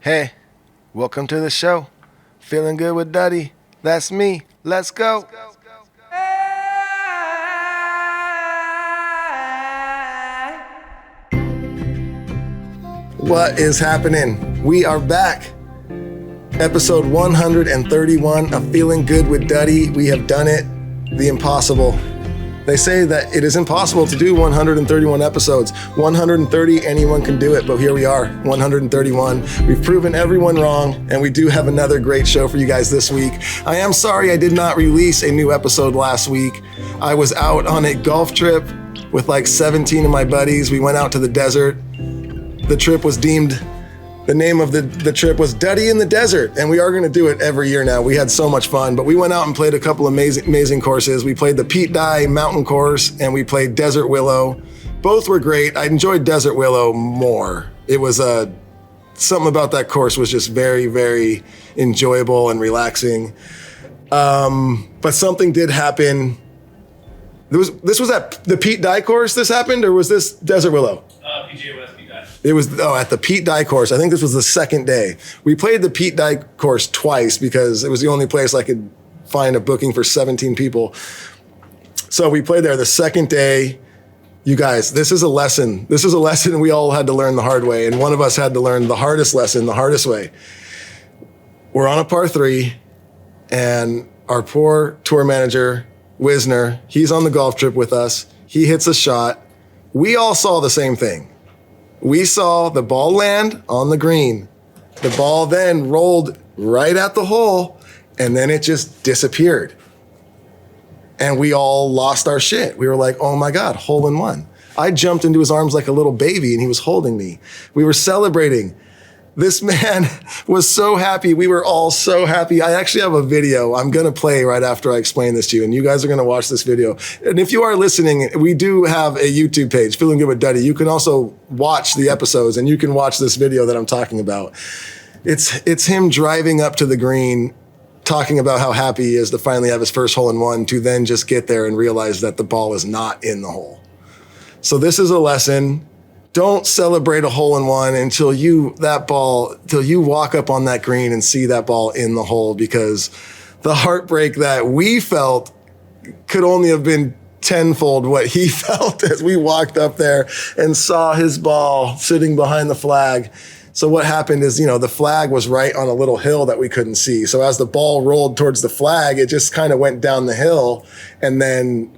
Hey, welcome to the show. Feeling good with Duddy. That's me. Let's go. What is happening? We are back. Episode 131 of Feeling Good with Duddy. We have done it. The impossible. They say that it is impossible to do 131 episodes. 130, anyone can do it, but here we are, 131. We've proven everyone wrong, and we do have another great show for you guys this week. I am sorry I did not release a new episode last week. I was out on a golf trip with like 17 of my buddies. We went out to the desert. The trip was deemed, the name of the trip was Duddy in the Desert, and we are going to do it every year now. We had so much fun, but we went out and played a couple amazing courses. We played the Pete Dye Mountain Course, and we played Desert Willow. Both were great. I enjoyed Desert Willow more. It was something about that course was just very, very enjoyable and relaxing. But something did happen. This was at the Pete Dye course this happened, or was this Desert Willow? FGWD. It was at the Pete Dye course. I think this was the second day. We played the Pete Dye course twice because it was the only place I could find a booking for 17 people. So we played there the second day. You guys, this is a lesson. This is a lesson we all had to learn the hard way. And one of us had to learn the hardest lesson, the hardest way. We're on a par 3, and our poor tour manager, Wisner, he's on the golf trip with us. He hits a shot. We all saw the same thing. We saw the ball land on the green. The ball then rolled right at the hole, and then it just disappeared. And we all lost our shit. We were like, oh my God, hole in one. I jumped into his arms like a little baby, and he was holding me. We were celebrating. This man was so happy. We were all so happy. I actually have a video I'm going to play right after I explain this to you, and you guys are going to watch this video. And if you are listening, we do have a YouTube page, Feeling Good with Duddy. You can also watch the episodes, and you can watch this video that I'm talking about. It's him driving up to the green, talking about how happy he is to finally have his first hole in one, to then just get there and realize that the ball is not in the hole. So this is a lesson. Don't celebrate a hole in one until you walk up on that green and see that ball in the hole, because the heartbreak that we felt could only have been tenfold what he felt as we walked up there and saw his ball sitting behind the flag. So what happened is, the flag was right on a little hill that we couldn't see. So as the ball rolled towards the flag, it just kind of went down the hill, and then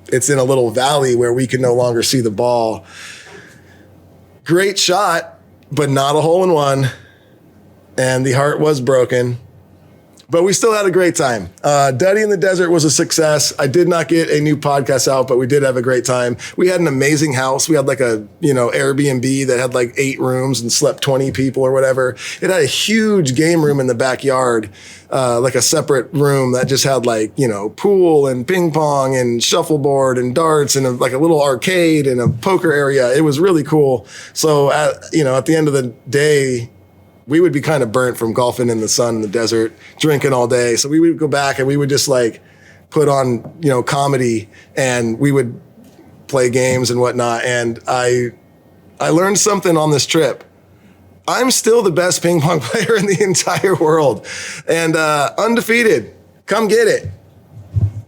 it's in a little valley where we can no longer see the ball. Great shot, but not a hole in one. And the heart was broken. But we still had a great time. Duddy in the Desert was a success. I did not get a new podcast out, but we did have a great time. We had an amazing house. We had like a, Airbnb that had like 8 rooms and slept 20 people or whatever. It had a huge game room in the backyard, like a separate room that just had like, pool and ping pong and shuffleboard and darts and like a little arcade and a poker area. It was really cool. So at the end of the day, we would be kind of burnt from golfing in the sun in the desert, drinking all day. So we would go back and we would just like put on, comedy, and we would play games and whatnot. And I learned something on this trip. I'm still the best ping pong player in the entire world, and undefeated. Come get it.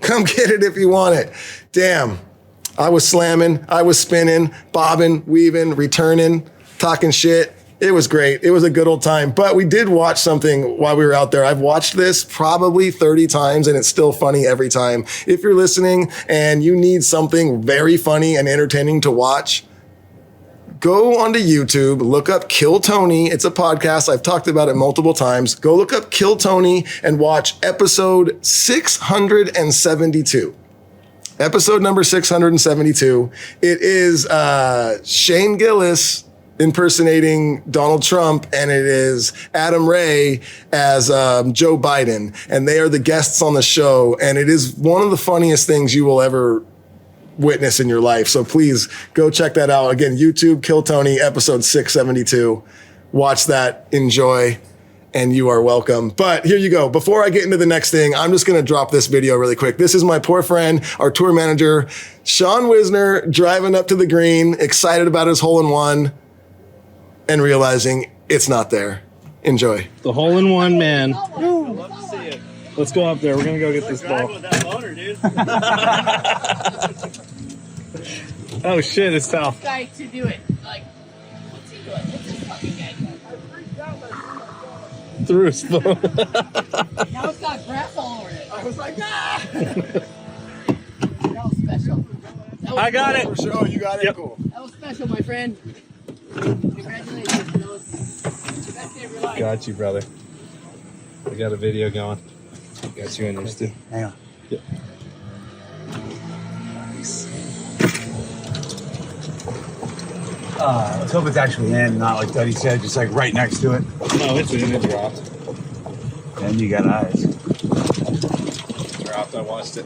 Come get it if you want it. Damn. I was slamming, I was spinning, bobbing, weaving, returning, talking shit. It was great. It was a good old time. But we did watch something while we were out there. I've watched this probably 30 times, and it's still funny every time. If you're listening and you need something very funny and entertaining to watch, go onto YouTube, look up Kill Tony. It's a podcast. I've talked about it multiple times. Go look up Kill Tony and watch episode 672. Episode number 672. It is Shane Gillis impersonating Donald Trump, and it is Adam Ray as Joe Biden, and they are the guests on the show, and it is one of the funniest things you will ever witness in your life. So please go check that out. Again, YouTube, Kill Tony, episode 672. Watch that, enjoy, and you are welcome. But here you go. Before I get into the next thing, I'm just going to drop this video really quick. This is my poor friend, our tour manager, Sean Wisner, driving up to the green, excited about his hole in one, and realizing it's not there. Enjoy. The hole-in-one man. I'd love to see it. Let's go up there. We're gonna go get this Driving ball. with that motor, dude. Oh shit, it's tough. Guy to do it. Like, what's he doing? What's this fucking guy doing? Through his phone. Now it's got grass all over it. I was like, ah! That was special. That was I got it. For sure, you got it. Yep. Cool. That was special, my friend. Congratulations. That was the best day of your life. Got you, brother. We got a video going. Got you in there, too. Hang on. Yep. Let's hope it's actually in, not like Duddy said, just like right next to it. No, it's in. It dropped. And you got eyes. Dropped. I watched it.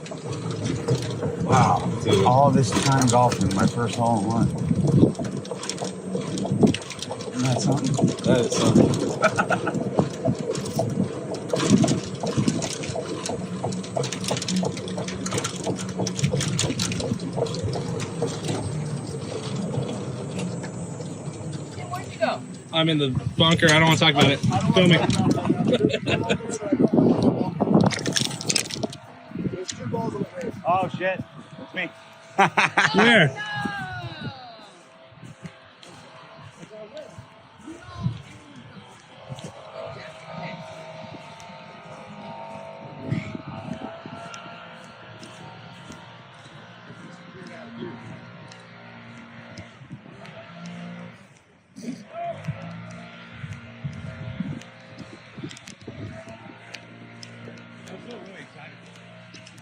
Wow. Dude. All this time golfing, my first hole in one. Isn't that something? That is something. Where'd you go? I'm in the bunker. I don't want to talk about it. Film me. Oh shit. It's me. Where?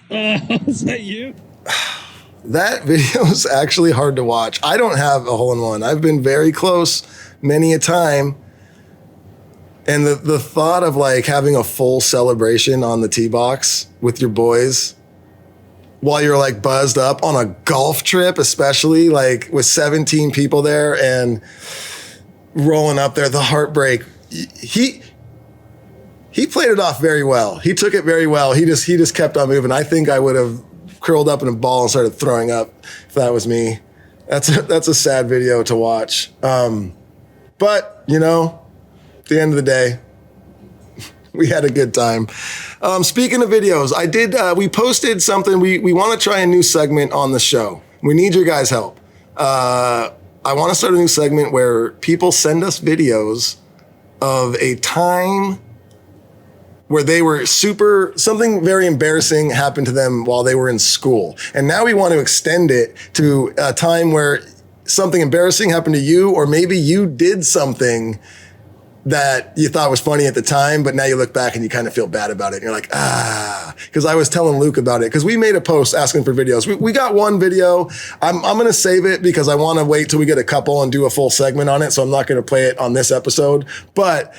Is that you? That video is actually hard to watch. I don't have a hole-in-one. I've been very close many a time. And the thought of like having a full celebration on the tee box with your boys while you're like buzzed up on a golf trip, especially like with 17 people there and rolling up there, the heartbreak. He played it off very well. He took it very well. He just kept on moving. I think I would have curled up in a ball and started throwing up if that was me. That's a sad video to watch. But you know, at the end of the day, we had a good time. Speaking of videos, we posted something. We want to try a new segment on the show. We need your guys' help. I want to start a new segment where people send us videos of a time where they were something very embarrassing happened to them while they were in school. And now we want to extend it to a time where something embarrassing happened to you, or maybe you did something that you thought was funny at the time, but now you look back and you kind of feel bad about it. And you're like, because I was telling Luke about it, because we made a post asking for videos. We got one video. I'm going to save it because I want to wait till we get a couple and do a full segment on it. So I'm not going to play it on this episode. But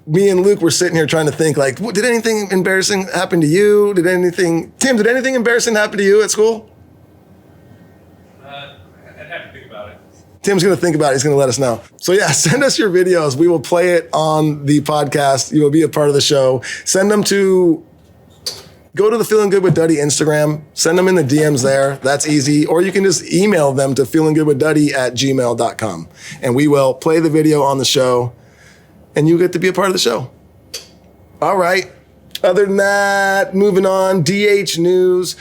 me and Luke were sitting here trying to think, like, did anything embarrassing happen to you? Tim, did anything embarrassing happen to you at school? I'd have to think about it. Tim's going to think about it. He's going to let us know. So yeah, send us your videos. We will play it on the podcast. You will be a part of the show. Send them go to the Feelin Good with Duddy Instagram. Send them in the DMs there. That's easy. Or you can just email them to feelinggoodwithduddy@gmail.com. And we will play the video on the show. And you get to be a part of the show. All right. Other than that, moving on, DH news.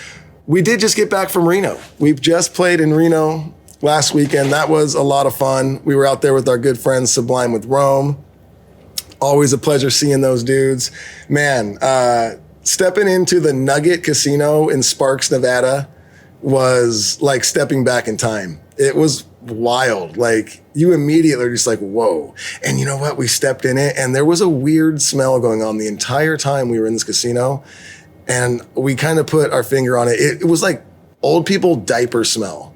We did just get back from Reno. We've just played in Reno last weekend. That was a lot of fun. We were out there with our good friends Sublime with Rome. Always a pleasure seeing those dudes. Man, stepping into the Nugget Casino in Sparks, Nevada was like stepping back in time. It was wild. Like, you immediately are just like, whoa. And you know what? We stepped in it and there was a weird smell going on the entire time we were in this casino. And we kind of put our finger on it. It was like old people diaper smell.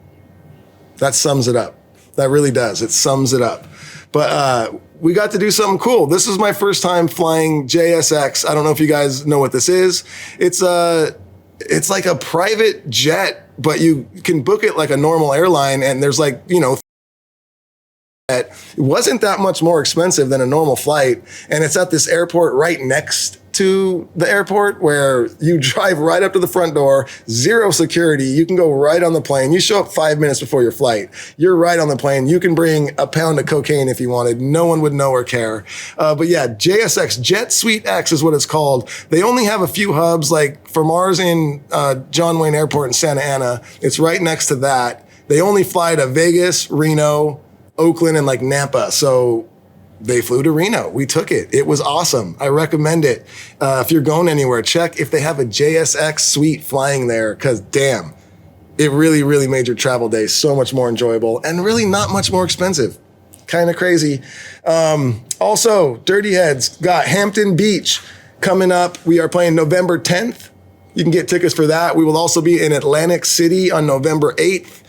That sums it up. That really does. It sums it up. But we got to do something cool. This is my first time flying JSX. I don't know if you guys know what this is. It's like a private jet, but you can book it like a normal airline. And there's like, it wasn't that much more expensive than a normal flight. And it's at this airport right next to the airport where you drive right up to the front door, zero security. You can go right on the plane. You show up 5 minutes before your flight. You're right on the plane. You can bring a pound of cocaine if you wanted. No one would know or care. But yeah, JSX, Jet Suite X is what it's called. They only have a few hubs, like from ours in John Wayne Airport in Santa Ana. It's right next to that. They only fly to Vegas, Reno, Oakland, and like Nampa. So they flew to Reno. We took it. It was awesome. I recommend it. If you're going anywhere, check if they have a JSX suite flying there, because damn, it really, really made your travel day so much more enjoyable and really not much more expensive. Kind of crazy. Also, Dirty Heads got Hampton Beach coming up. We are playing November 10th. You can get tickets for that. We will also be in Atlantic City on November 8th.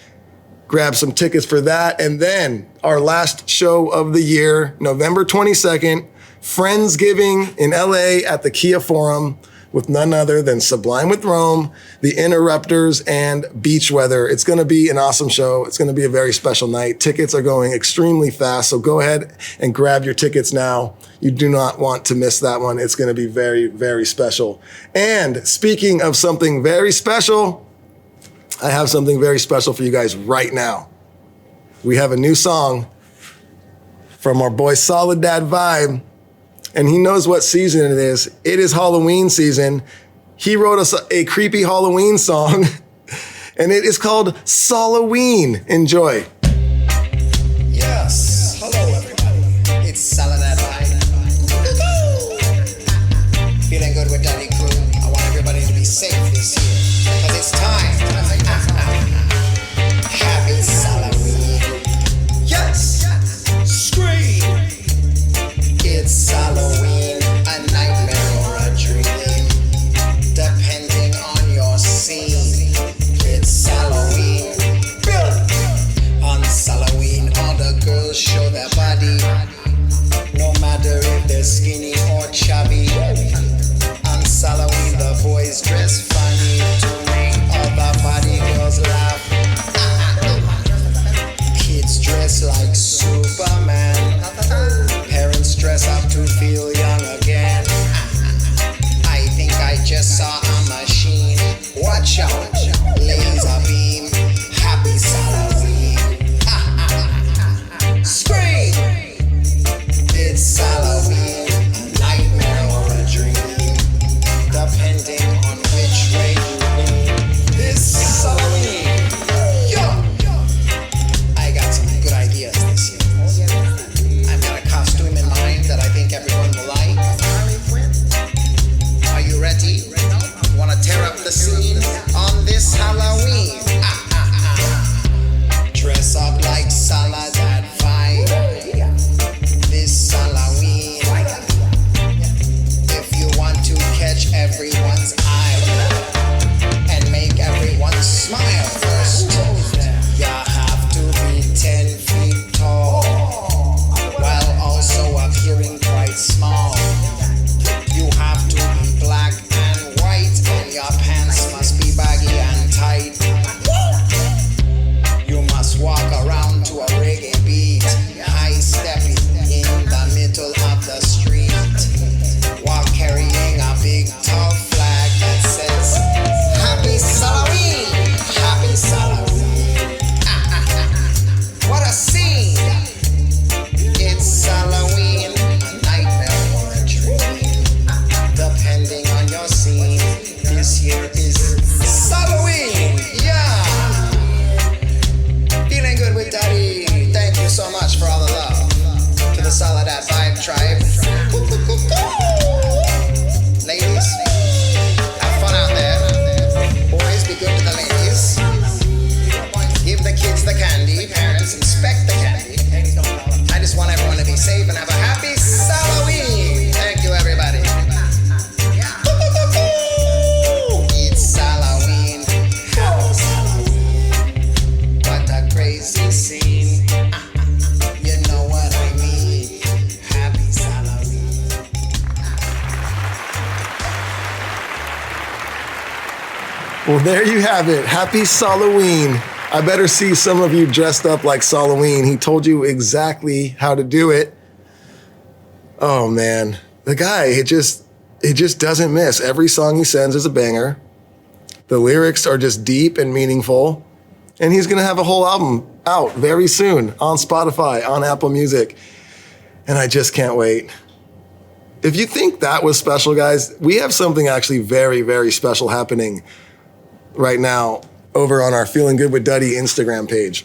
Grab some tickets for that. And then our last show of the year, November 22nd, Friendsgiving in LA at the Kia Forum with none other than Sublime with Rome, The Interrupters, and Beach Weather. It's going to be an awesome show. It's going to be a very special night. Tickets are going extremely fast, so go ahead and grab your tickets now. You do not want to miss that one. It's going to be very, very special. And speaking of something very special, I have something very special for you guys right now. We have a new song from our boy Solid Dad Vibe, and he knows what season it is. It is Halloween season. He wrote us a creepy Halloween song, and it is called Soloween. Enjoy. Yes. Hello, everybody. It's Solid Dad Vibe. Feeling good with Duddy crew. I want everybody to be safe this year, because it's time. Happy Halloween. Yes. Scream. It's Halloween, a nightmare or a dream, depending on your scene. It's Halloween. On Halloween, all the girls show their body, no matter if they're skinny or chubby. On Halloween, the boys dress funny to make all the body girls laugh. Kids dress like Superman. Parents dress up to feel young again. I think I just saw a machine. Watch out, laser beam. Happy Halloween. Scream! It's Halloween, a nightmare or a dream, depending on which way you lean. This Halloween, yo! I got some good ideas this year. I've got a costume in mind that I think everyone will like. Are you ready? Wanna tear up the scene on this Halloween? Dress up like Salad and Vibe. This Halloween, if you want to catch everyone's eye and make everyone smile first, you have to be 10 feet tall while also appearing quite small. You have to be black and white, and your pants must be baggy and tight. You must walk around to a reggae beat, high stepping in the middle of the street. While carrying a big tall flag that says, Happy Halloween! Happy Halloween! What a scene! It's Halloween, a nightmare or a dream, depending on your scene. This year is Halloween! Yeah! Feeling good with Duddy. Thank you so much for all the love. To the Solid Dad Vibe tribe. Ladies, have fun out there. Boys, be good to the ladies. Give the kids the candy. Parents, inspect the candy. I just want everyone to be safe and have a happy Halloween. Thank you, everybody. It's Halloween. What a crazy scene. You know what I mean. Happy Halloween. Well, there you have it. Happy Halloween. I better see some of you dressed up like Halloween. He told you exactly how to do it. Oh, man. The guy, He just doesn't miss. Every song he sends is a banger. The lyrics are just deep and meaningful. And he's going to have a whole album out very soon on Spotify, on Apple Music. And I just can't wait. If you think that was special, guys, we have something actually very, very special happening right now over on our Feeling Good with Duddy Instagram page.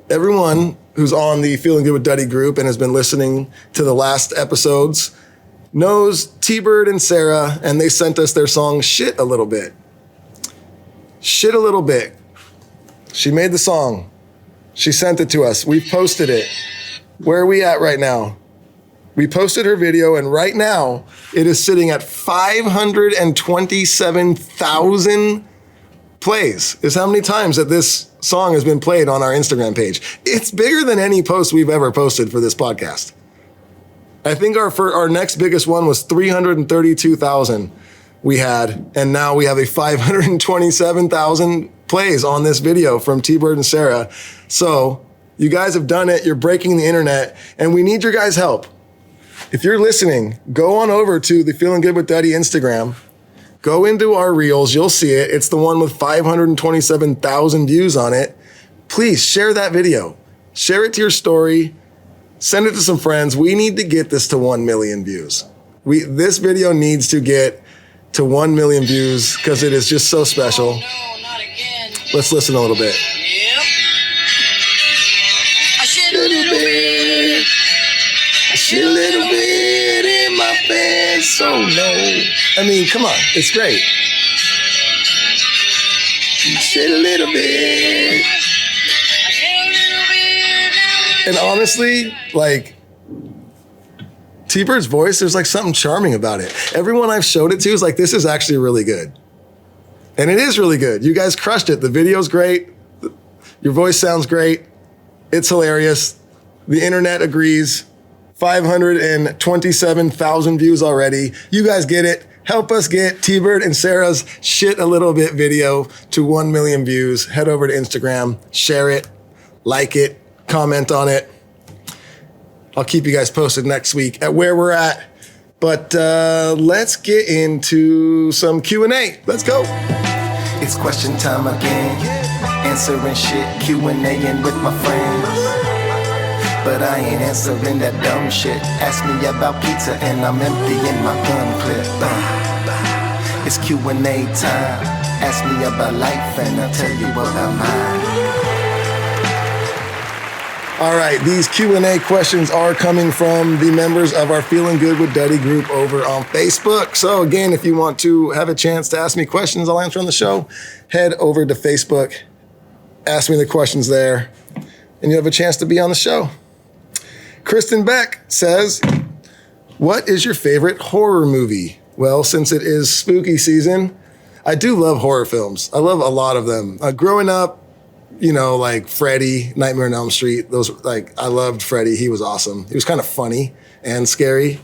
Everyone who's on the Feeling Good with Duddy group and has been listening to the last episodes knows T-Bird and Sarah, and they sent us their song Shit a Little Bit. Shit a Little Bit. She made the song. She sent it to us. We've posted it. Where are we at right now? We posted her video, and right now it is sitting at 527,000 plays. Is how many times that this song has been played on our Instagram page. It's bigger than any post we've ever posted for this podcast. I think our next biggest one was 332,000 we had, and now we have a 527,000 plays on this video from T-Bird and Sarah. So you guys have done it. You're breaking the internet, and we need your guys' help. If you're listening, go on over to the Feeling Good with Duddy Instagram. Go into our reels. You'll see it. It's the one with 527,000 views on it. Please share that video. Share it to your story. Send it to some friends. We need to get this to 1 million views. This video needs to get to 1 million views because it is just so special. Oh, no, not again. Let's listen a little bit. Yep. I shit a little bit. Shit a little bit in my pants so low. I mean, come on. It's great. Shit a little bit. I shit a little bit. And honestly, like, T-Bird's voice, there's like something charming about it. Everyone I've showed it to is like, this is actually really good. And it is really good. You guys crushed it. The video's great. Your voice sounds great. It's hilarious. The internet agrees. 527,000 views already. You guys get it. Help us get T-Bird and Sarah's Shit a Little Bit video to 1 million views. Head over to Instagram, share it, like it, comment on it. I'll keep you guys posted next week at where we're at. But let's get into some Q&A. Let's go. It's question time again. Answering shit, Q&A-ing with my friends. But I ain't answering that dumb shit. Ask me about pizza and I'm emptying my gun clip. It's Q&A time. Ask me about life and I'll tell you about mine. All right, these Q&A questions are coming from the members of our Feeling Good with Duddy group over on Facebook. So again, if you want to have a chance to ask me questions I'll answer on the show, head over to Facebook, ask me the questions there, and you have a chance to be on the show. Kristen Beck says, what is your favorite horror movie? Well, since it is spooky season, I do love horror films. I love a lot of them. Growing up, you know, like Freddy, Nightmare on Elm Street, those, like, I loved Freddy. He was awesome. He was kind of funny and scary.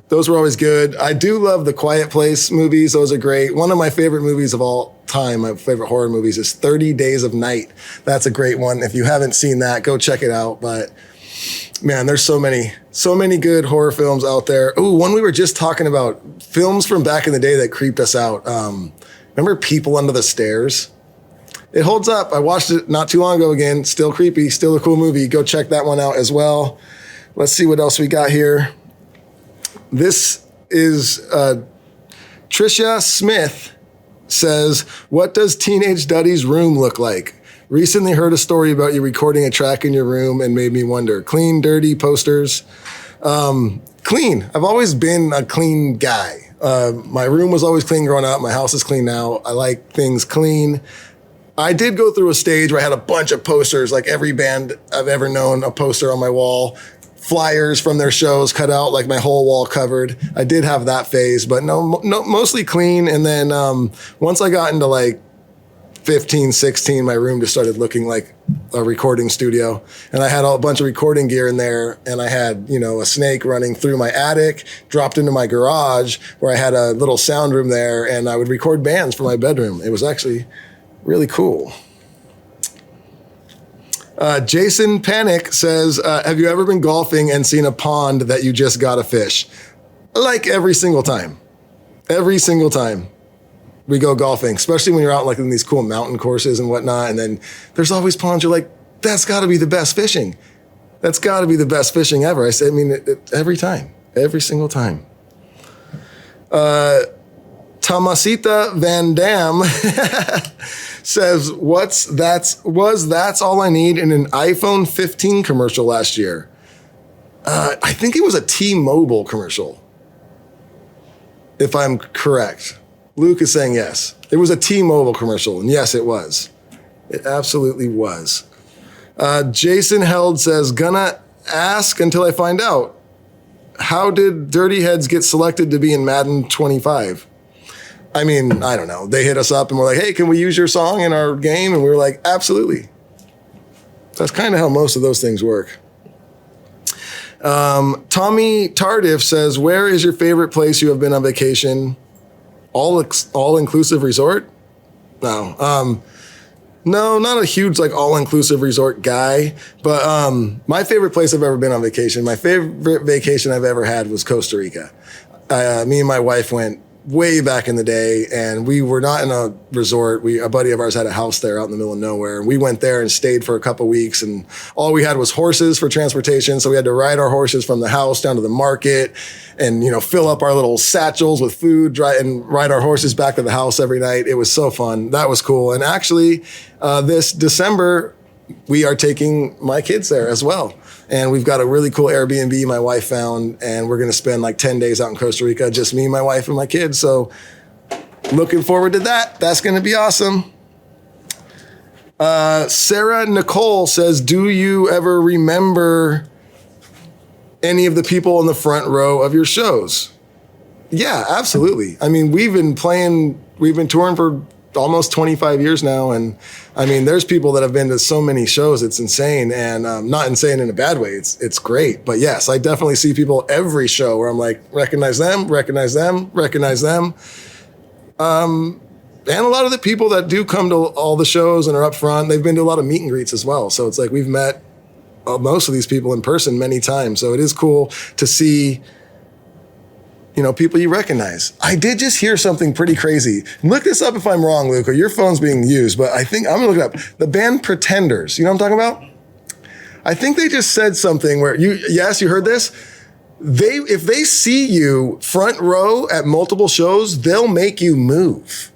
Those were always good. I do love the Quiet Place movies. Those are great. One of my favorite movies of all time, my favorite horror movies, is 30 Days of Night. That's a great one. If you haven't seen that, go check it out. But man, there's so many good horror films out there. Ooh, one we were just talking about, films from back in the day that creeped us out. Remember People Under the Stairs? It holds up. I watched it not too long ago again. Still creepy, still a cool movie. Go check that one out as well. Let's see what else we got here. This is Tricia Smith says, what does Teenage Duddy's room look like? Recently heard a story about you recording a track in your room and made me wonder. Clean, dirty, posters. Clean. I've always been a clean guy. My room was always clean growing up. My house is clean now. I like things clean. I did go through a stage where I had a bunch of posters, like every band I've ever known, a poster on my wall, flyers from their shows cut out, like my whole wall covered. I did have that phase, but no, mostly clean. And then once I got into like 15, 16, my room just started looking like a recording studio. And I had a bunch of recording gear in there, and I had, you know, a snake running through my attic, dropped into my garage where I had a little sound room there, and I would record bands for my bedroom. It was actually really cool. Jason Panic says, have you ever been golfing and seen a pond that you just got a fish? Like every single time. Every single time we go golfing, especially when you're out like in these cool mountain courses and whatnot, and then there's always ponds. You're like, that's got to be the best fishing. That's got to be the best fishing ever. I say, I mean, every time, every single time. Tomasita Van Dam says, that's all I need in an iPhone 15 commercial last year. I think it was a T-Mobile commercial, if I'm correct. Luke is saying yes. It was a T-Mobile commercial, and yes, it was. It absolutely was. Jason Held says, gonna ask until I find out. How did Dirty Heads get selected to be in Madden 25? I mean, I don't know. They hit us up and were like, hey, can we use your song in our game? And we were like, absolutely. That's kind of how most of those things work. Tommy Tardif says, where is your favorite place you have been on vacation? All-inclusive resort? No. No, not a huge like all-inclusive resort guy, but my favorite place I've ever been on vacation, my favorite vacation I've ever had was Costa Rica. Me and my wife went way back in the day, and we were not in a resort. A buddy of ours had a house there out in the middle of nowhere, and we went there and stayed for a couple weeks, and all we had was horses for transportation, so we had to ride our horses from the house down to the market and, you know, fill up our little satchels with food, and ride our horses back to the house every night. It was so fun. That was cool. And actually, this December, we are taking my kids there as well. And we've got a really cool Airbnb my wife found, and we're going to spend like 10 days out in Costa Rica, just me, my wife, and my kids. So looking forward to that. That's going to be awesome. Sarah Nicole says, do you ever remember any of the people in the front row of your shows? Yeah, absolutely. I mean, we've been touring for almost 25 years now. And I mean, there's people that have been to so many shows. It's insane. And not insane in a bad way. It's great. But yes, I definitely see people every show where I'm like, recognize them, recognize them, recognize them. And a lot of the people that do come to all the shows and are up front, they've been to a lot of meet and greets as well. So it's like we've met most of these people in person many times. So it is cool to see, you know, people you recognize. I did just hear something pretty crazy. Look this up if I'm wrong, Luke, or your phone's being used, but I think I'm gonna look it up. The band Pretenders, you know what I'm talking about? I think they just said something where you heard this? If they see you front row at multiple shows, they'll make you move.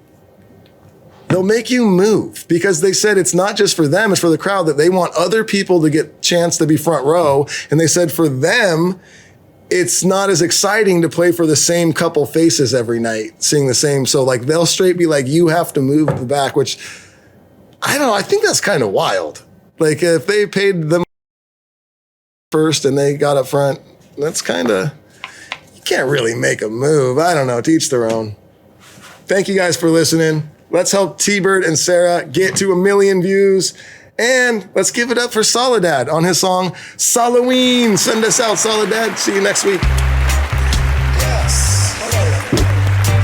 They'll make you move because they said it's not just for them, it's for the crowd, that they want other people to get a chance to be front row. And they said for them, it's not as exciting to play for the same couple faces every night, seeing the same. So like they'll straight be like, you have to move to the back, which I don't know. I think that's kind of wild. Like if they paid them first and they got up front, that's kind of, you can't really make a move. I don't know. To each their own. Thank you guys for listening. Let's help T-Bird and Sarah get to 1 million views. And let's give it up for Soledad on his song, Soloween. Send us out, Soledad. See you next week. Yes. Hello.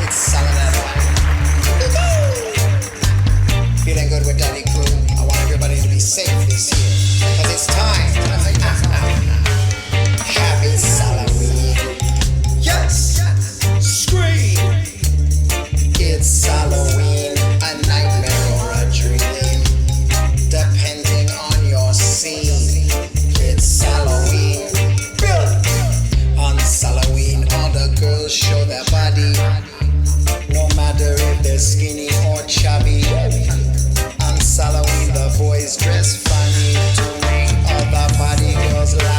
It's Soledad. Feeling good with Duddy crew. I want everybody to be safe this year. Because it's time. Happy Halloween. Yes. Scream. It's Halloween. A nightmare or a dream. Depending on your scene. It's Halloween. On Halloween, all the girls show their body. No matter if they're skinny or chubby. On Halloween, the boys dress funny to make other body girls laugh.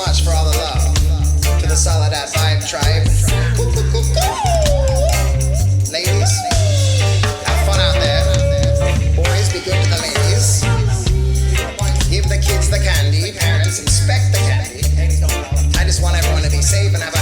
much for all the love to the Soledad Vibe Tribe. Ladies, have fun out there. Boys, be good to the ladies. Give the kids the candy. Parents, inspect the candy. I just want everyone to be safe and have a